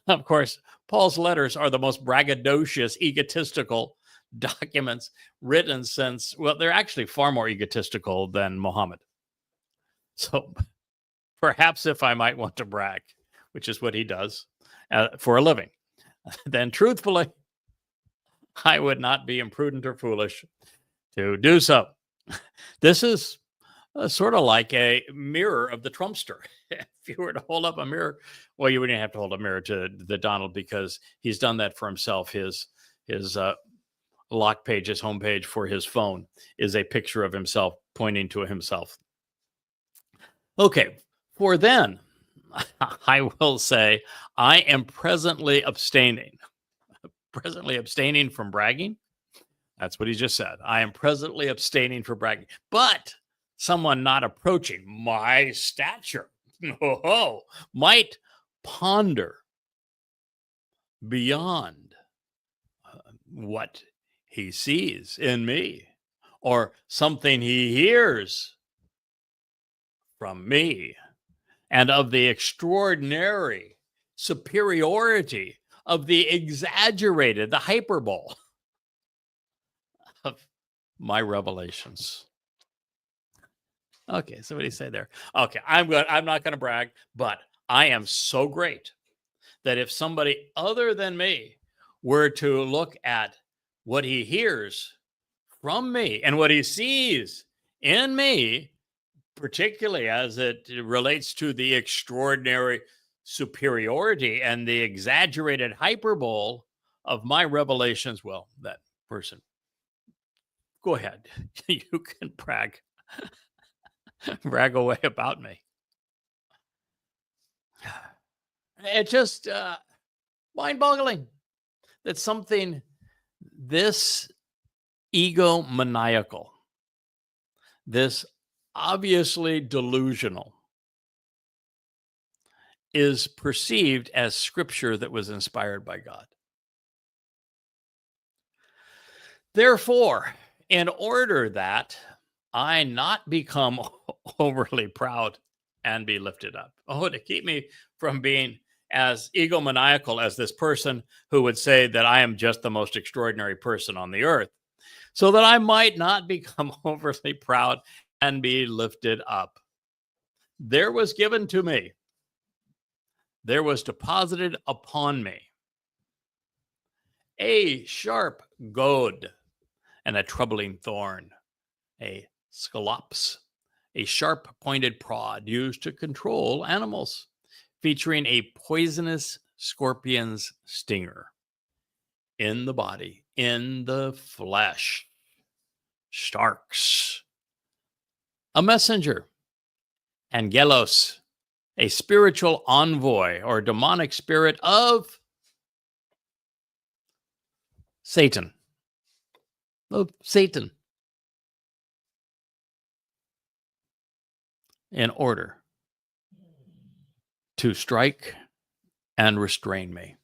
Of course, Paul's letters are the most braggadocious, egotistical documents written since, well, they're actually far more egotistical than Muhammad. So perhaps if I might want to brag, which is what he does for a living, then truthfully, I would not be imprudent or foolish to do so. This is sort of like a mirror of the Trumpster. If you were to hold up a mirror, well, you wouldn't have to hold a mirror to the Donald, because he's done that for himself. His lock page, his homepage for his phone, is a picture of himself pointing to himself. Okay, for then, I will say I am presently abstaining from bragging. That's what he just said. I am presently abstaining from bragging, but someone not approaching my stature might ponder beyond what he sees in me, or something he hears from me, and of the extraordinary superiority, of the exaggerated, the hyperbole of my revelations. Okay, so what do you say there? Okay, I'm not going to brag, but I am so great that if somebody other than me were to look at what he hears from me and what he sees in me, particularly as it relates to the extraordinary superiority and the exaggerated hyperbole of my revelations, well, that person, go ahead. You can brag away about me. It's just mind-boggling that something this egomaniacal, this obviously delusional, is perceived as scripture that was inspired by God. Therefore, in order that I not become overly proud and be lifted up, to keep me from being as egomaniacal as this person who would say that I am just the most extraordinary person on the earth, so that I might not become overly proud and be lifted up. There was given to me, there was deposited upon me a sharp goad and a troubling thorn, a scalops, a sharp pointed prod used to control animals, featuring a poisonous scorpion's stinger in the body, in the flesh. Starks, a messenger, angelos, a spiritual envoy or demonic spirit of Satan. Of Satan. In order to strike and restrain me,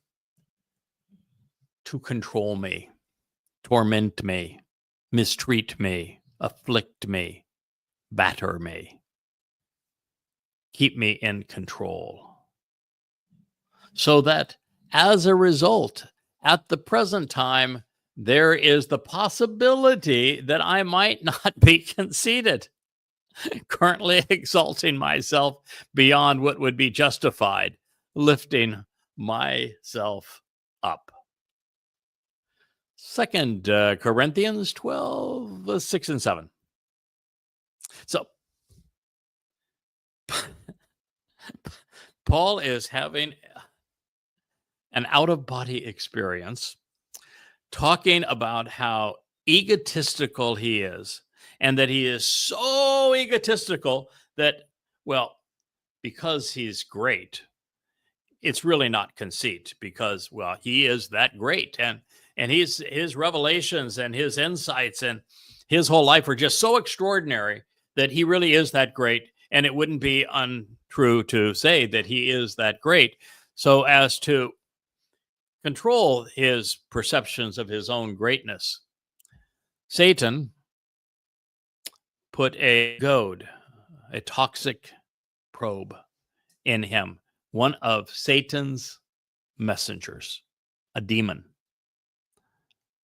to control me, torment me, mistreat me, afflict me, batter me, keep me in control. So that as a result, at the present time, there is the possibility that I might not be conceited, currently exalting myself beyond what would be justified, lifting myself up. 2 Corinthians 12, 6 and 7. So, Paul is having an out-of-body experience, talking about how egotistical he is, and that he is so egotistical that, well, because he's great, it's really not conceit, because, well, he is that great, and his revelations and his insights and his whole life are just so extraordinary that he really is that great, and it wouldn't be untrue to say that he is that great, so as to control his perceptions of his own greatness. Satan put a goad, a toxic probe in him, one of Satan's messengers, a demon,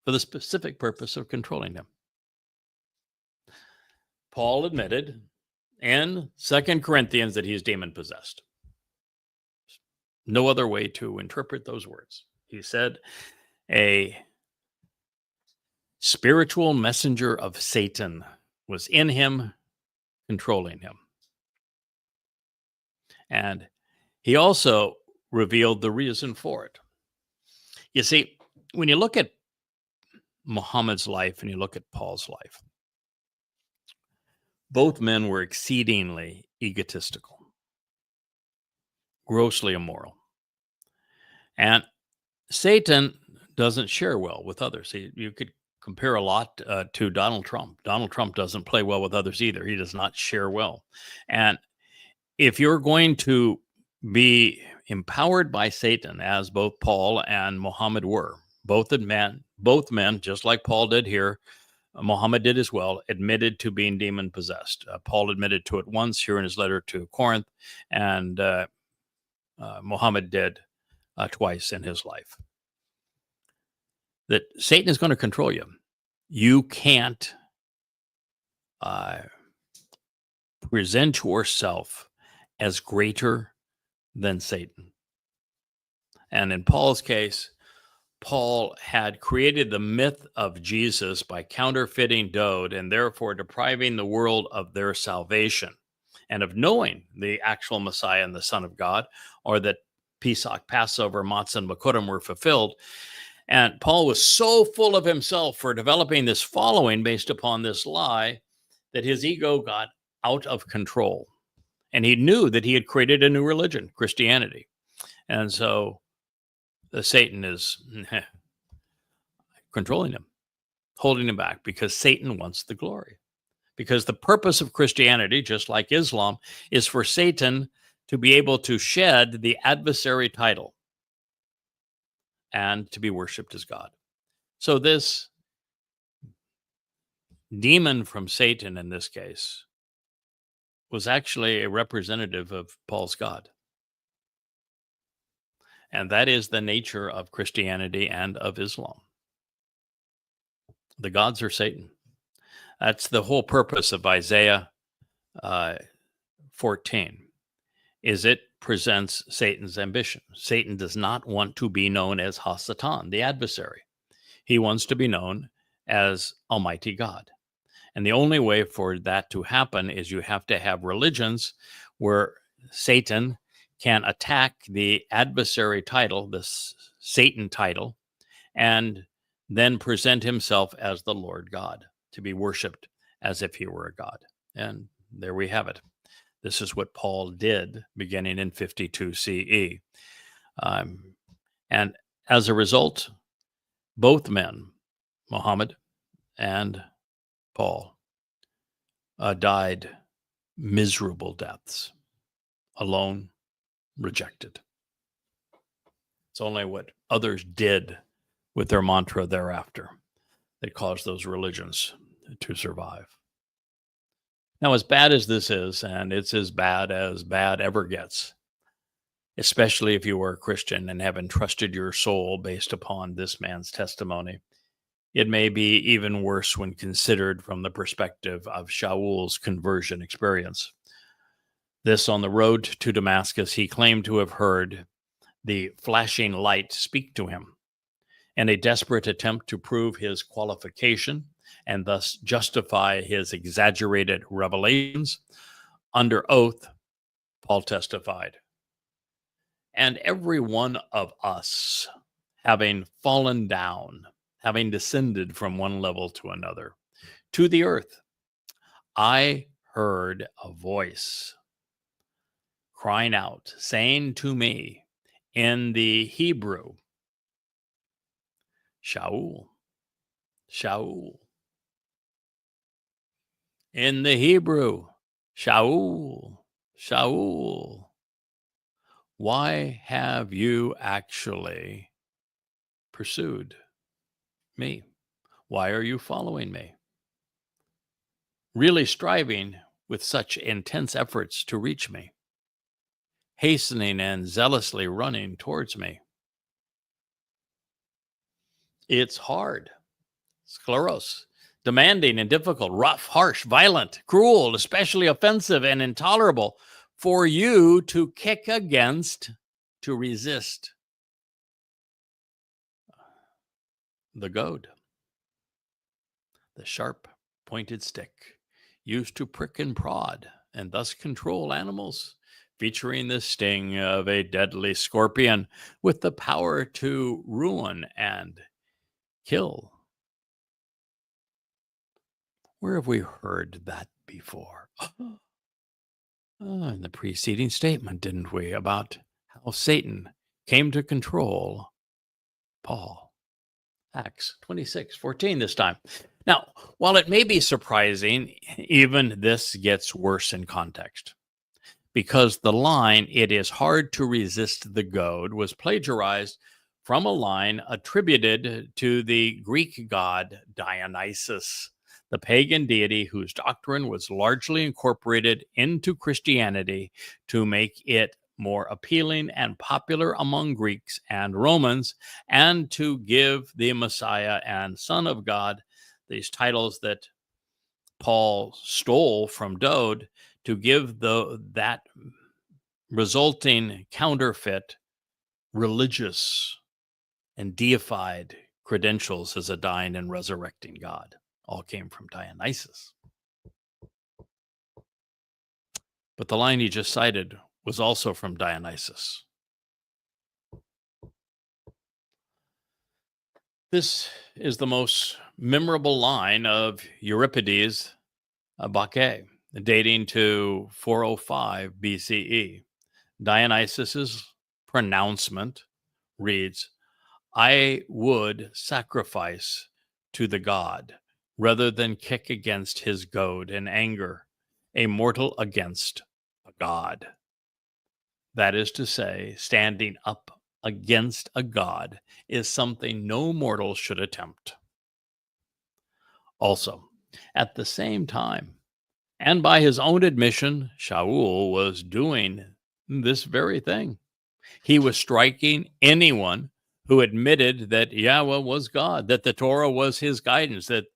for the specific purpose of controlling him. Paul admitted in 2 Corinthians that he's demon possessed. No other way to interpret those words. He said, a spiritual messenger of Satan was in him, controlling him. And he also revealed the reason for it. You see, when you look at Muhammad's life and you look at Paul's life, both men were exceedingly egotistical, grossly immoral. And Satan doesn't share well with others. You could compare a lot to Donald Trump. Donald Trump doesn't play well with others either. He does not share well. And if you're going to be empowered by Satan, as both Paul and Muhammad were, both men, just like Paul did here, Muhammad did as well, admitted to being demon possessed. Paul admitted to it once here in his letter to Corinth, and Muhammad did twice in his life. That Satan is going to control you. You can't present yourself as greater than Satan. And in Paul's case, Paul had created the myth of Jesus by counterfeiting Dode and therefore depriving the world of their salvation and of knowing the actual Messiah and the Son of God, or that Pesach, Passover, Matzah, and Bikurim were fulfilled. And Paul was so full of himself for developing this following based upon this lie that his ego got out of control. And he knew that he had created a new religion, Christianity. And so Satan is controlling him, holding him back, because Satan wants the glory. Because the purpose of Christianity, just like Islam, is for Satan to be able to shed the adversary title and to be worshipped as God. So this demon from Satan in this case was actually a representative of Paul's God. And that is the nature of Christianity and of Islam. The gods are Satan. That's the whole purpose of Isaiah 14, is it presents Satan's ambition. Satan does not want to be known as Hasatan, the adversary. He wants to be known as Almighty God. And the only way for that to happen is you have to have religions where Satan can attack the adversary title, this Satan title, and then present himself as the Lord God, to be worshiped as if he were a God. And there we have it. This is what Paul did beginning in 52 CE. And as a result, both men, Muhammad and Paul, died miserable deaths, alone, rejected. It's only what others did with their mantra thereafter that caused those religions to survive. Now, as bad as this is, and it's as bad ever gets, especially if you were a Christian and have entrusted your soul based upon this man's testimony, it may be even worse when considered from the perspective of Shaul's conversion experience. This, on the road to Damascus, he claimed to have heard the flashing light speak to him. In a desperate attempt to prove his qualification and thus justify his exaggerated revelations, under oath, Paul testified, "And every one of us, having fallen down, having descended from one level to another, to the earth, I heard a voice crying out, saying to me in the Hebrew, 'Shaul, Shaul.' In the Hebrew, 'Shaul, Shaul, why have you actually pursued me? Why are you following me?' Really striving with such intense efforts to reach me, hastening and zealously running towards me. It's hard, scleros, demanding and difficult, rough, harsh, violent, cruel, especially offensive and intolerable for you to kick against, to resist the goad, the sharp pointed stick used to prick and prod and thus control animals, featuring the sting of a deadly scorpion with the power to ruin and kill. Where have we heard that before? In the preceding statement, didn't we, about how Satan came to control Paul? Acts 26:14 this time. Now, while it may be surprising, even this gets worse in context, because the line, "It is hard to resist the goad," was plagiarized from a line attributed to the Greek god Dionysus, the pagan deity whose doctrine was largely incorporated into Christianity to make it more appealing and popular among Greeks and Romans, and to give the Messiah and Son of God, these titles that Paul stole from Dode, to give that resulting counterfeit religious and deified credentials as a dying and resurrecting God. All came from Dionysus. But the line he just cited was also from Dionysus. This is the most memorable line of Euripides' Bacchae, dating to 405 BCE. Dionysus's pronouncement reads, "I would sacrifice to the god rather than kick against his goad in anger, a mortal against a god." That is to say, standing up against a god is something no mortal should attempt. Also, at the same time, and by his own admission, Shaul was doing this very thing. He was striking anyone who admitted that Yahweh was God, that the Torah was his guidance, that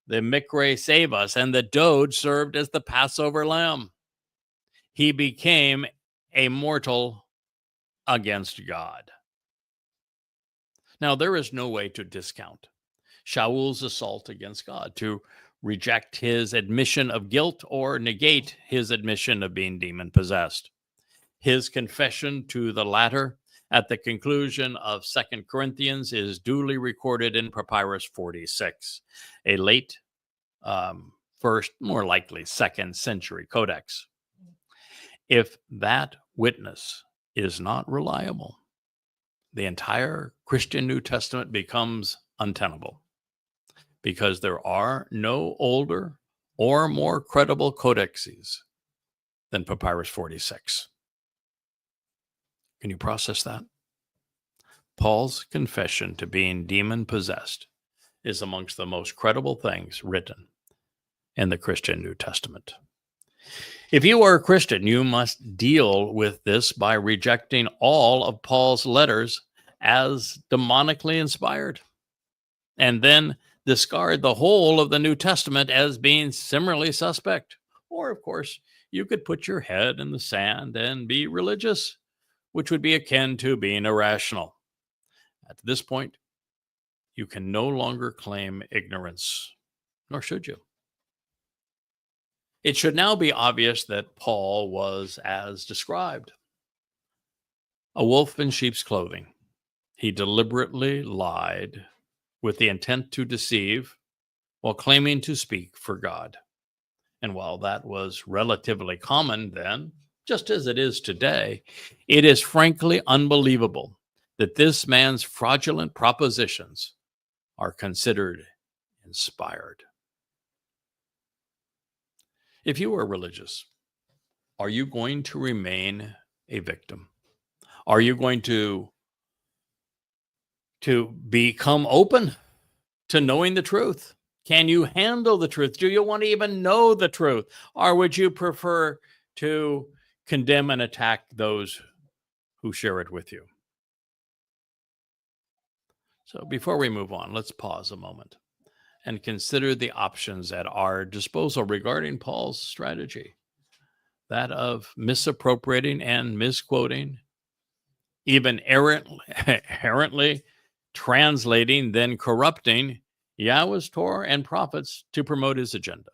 the Mikre save us, and the Dode served as the Passover lamb. He became a mortal against God. Now, there is no way to discount Shaul's assault against God, to reject his admission of guilt or negate his admission of being demon-possessed. His confession to the latter at the conclusion of 2 Corinthians is duly recorded in Papyrus 46, a late first, more likely second century codex. If that witness is not reliable, the entire Christian New Testament becomes untenable, because there are no older or more credible codexes than Papyrus 46. Can you process that? Paul's confession to being demon-possessed is amongst the most credible things written in the Christian New Testament. If you are a Christian, you must deal with this by rejecting all of Paul's letters as demonically inspired, and then discard the whole of the New Testament as being similarly suspect. Or, of course, you could put your head in the sand and be religious, which would be akin to being irrational. At this point, you can no longer claim ignorance, nor should you. It should now be obvious that Paul was as described, a wolf in sheep's clothing. He deliberately lied with the intent to deceive while claiming to speak for God. And while that was relatively common then, just as it is today, it is frankly unbelievable that this man's fraudulent propositions are considered inspired. If you are religious, are you going to remain a victim? Are you going to become open to knowing the truth? Can you handle the truth? Do you want to even know the truth? Or would you prefer to condemn and attack those who share it with you? So before we move on, let's pause a moment and consider the options at our disposal regarding Paul's strategy, that of misappropriating and misquoting, even errantly translating, then corrupting Yahweh's Torah and prophets to promote his agenda.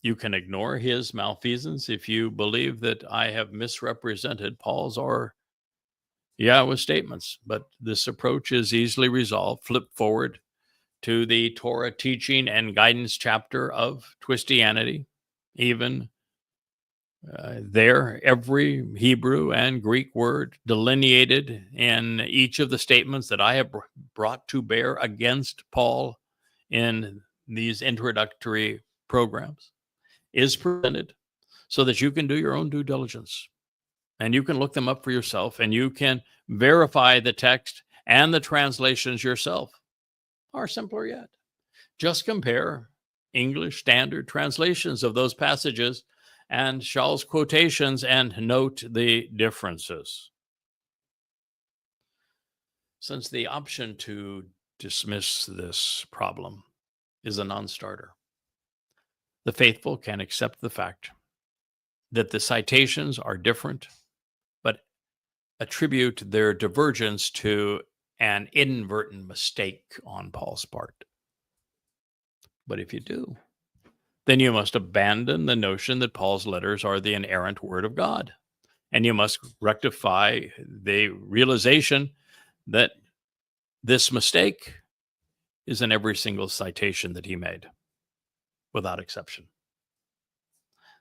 You can ignore his malfeasance if you believe that I have misrepresented Paul's or Yahweh's statements, but this approach is easily resolved. Flip forward to the Torah teaching and guidance chapter of Twistianity. Even there, every Hebrew and Greek word delineated in each of the statements that I have brought to bear against Paul in these introductory programs is presented so that you can do your own due diligence and you can look them up for yourself and you can verify the text and the translations yourself. Or simpler yet, just compare English standard translations of those passages and Shaul's quotations and note the differences. Since the option to dismiss this problem is a non-starter, the faithful can accept the fact that the citations are different, but attribute their divergence to an inadvertent mistake on Paul's part. But if you do, then you must abandon the notion that Paul's letters are the inerrant word of God. And you must rectify the realization that this mistake is in every single citation that he made, without exception.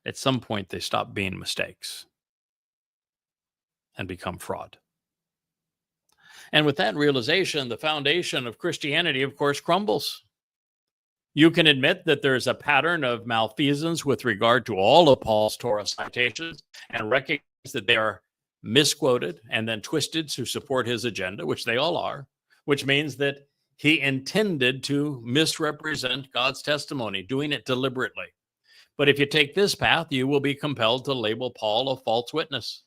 At some point, they stop being mistakes and become fraud. And with that realization, the foundation of Christianity, of course, crumbles. You can admit that there's a pattern of malfeasance with regard to all of Paul's Torah citations and recognize that they are misquoted and then twisted to support his agenda, which they all are, which means that he intended to misrepresent God's testimony, doing it deliberately. But if you take this path, you will be compelled to label Paul a false witness.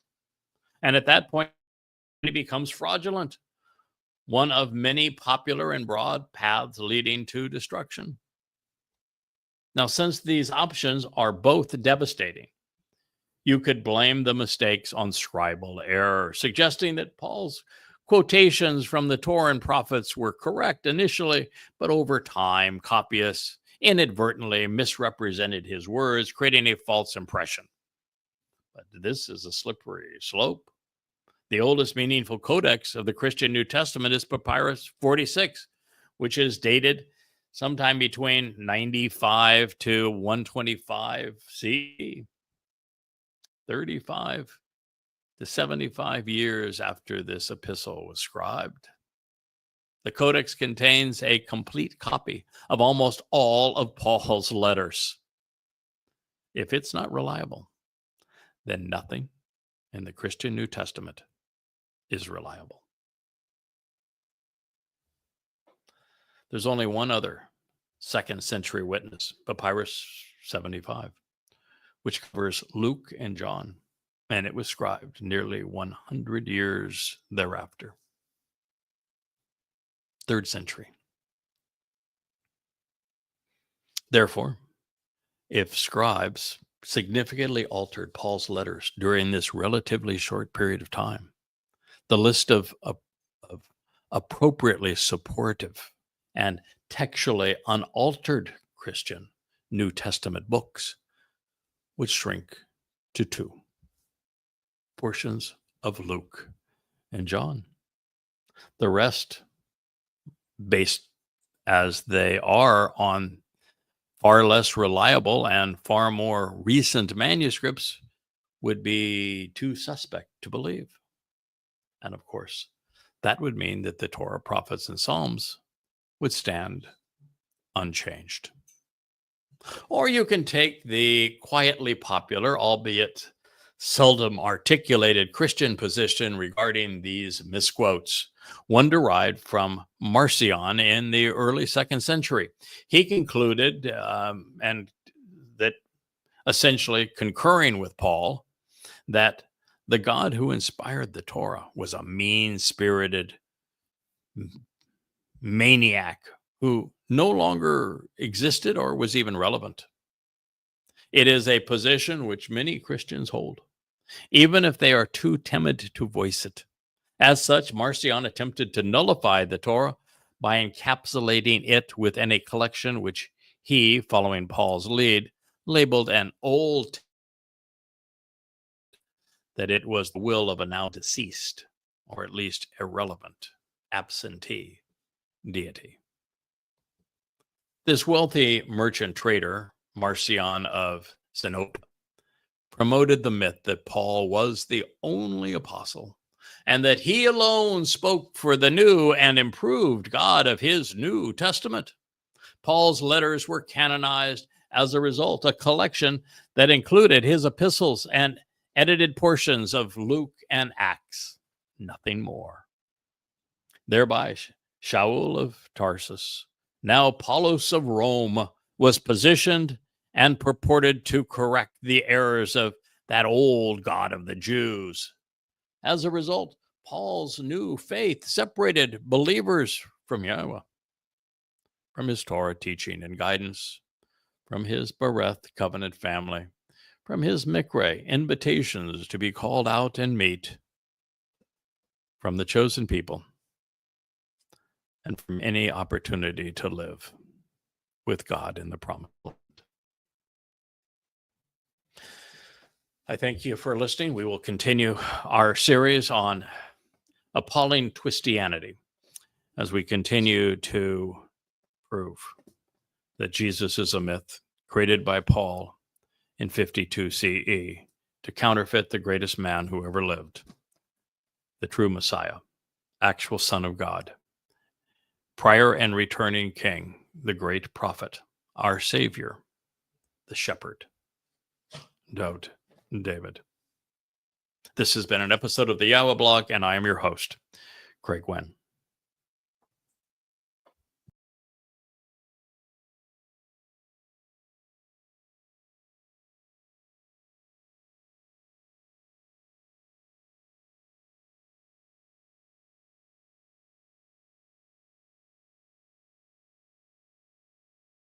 And at that point, he becomes fraudulent. one of many popular and broad paths leading to destruction. Now, since these options are both devastating, you could blame the mistakes on scribal error, suggesting that Paul's quotations from the Torah and prophets were correct initially, but over time, copyists inadvertently misrepresented his words, creating a false impression. But this is a slippery slope. The oldest meaningful codex of the Christian New Testament is Papyrus 46, which is dated sometime between 95 to 125 CE, 35 to 75 years after this epistle was scribed. The codex contains a complete copy of almost all of Paul's letters. If it's not reliable, then nothing in the Christian New Testament is reliable. There's only one other 2nd century witness, Papyrus 75, which covers Luke and John, and it was scribed nearly 100 years thereafter. 3rd century. Therefore, if scribes significantly altered Paul's letters during this relatively short period of time, the list of appropriately supportive and textually unaltered Christian New Testament books would shrink to 2 portions of Luke and John. The rest, based as they are on far less reliable and far more recent manuscripts, would be too suspect to believe. And of course, that would mean that the Torah, prophets, and Psalms would stand unchanged. Or you can take the quietly popular, albeit seldom articulated Christian position regarding these misquotes, one derived from Marcion in the early 2nd century. He concluded, and that essentially concurring with Paul, that the God who inspired the Torah was a mean-spirited maniac who no longer existed or was even relevant. It is a position which many Christians hold, even if they are too timid to voice it. As such, Marcion attempted to nullify the Torah by encapsulating it within a collection which he, following Paul's lead, labeled an Old, that it was the will of a now deceased, or at least irrelevant, absentee deity. This wealthy merchant trader, Marcion of Sinope, promoted the myth that Paul was the only apostle and that he alone spoke for the new and improved God of his New Testament. Paul's letters were canonized as a result, a collection that included his epistles and edited portions of Luke and Acts, nothing more. Thereby, Shaul of Tarsus, now Apollos of Rome, was positioned and purported to correct the errors of that old God of the Jews. As a result, Paul's new faith separated believers from Yahweh, from his Torah teaching and guidance, from his Bereth covenant family, from his Mikre invitations to be called out and meet, from the chosen people, and from any opportunity to live with God in the promised land. I thank you for listening. We will continue our series on Appalling Twistianity as we continue to prove that Jesus is a myth created by Paul in 52 CE to counterfeit the greatest man who ever lived, the true Messiah, actual Son of God, prior and returning King, the great prophet, our Savior, the Shepherd, David. This has been an episode of the Yahweh Blog, and I am your host, Craig Wynn.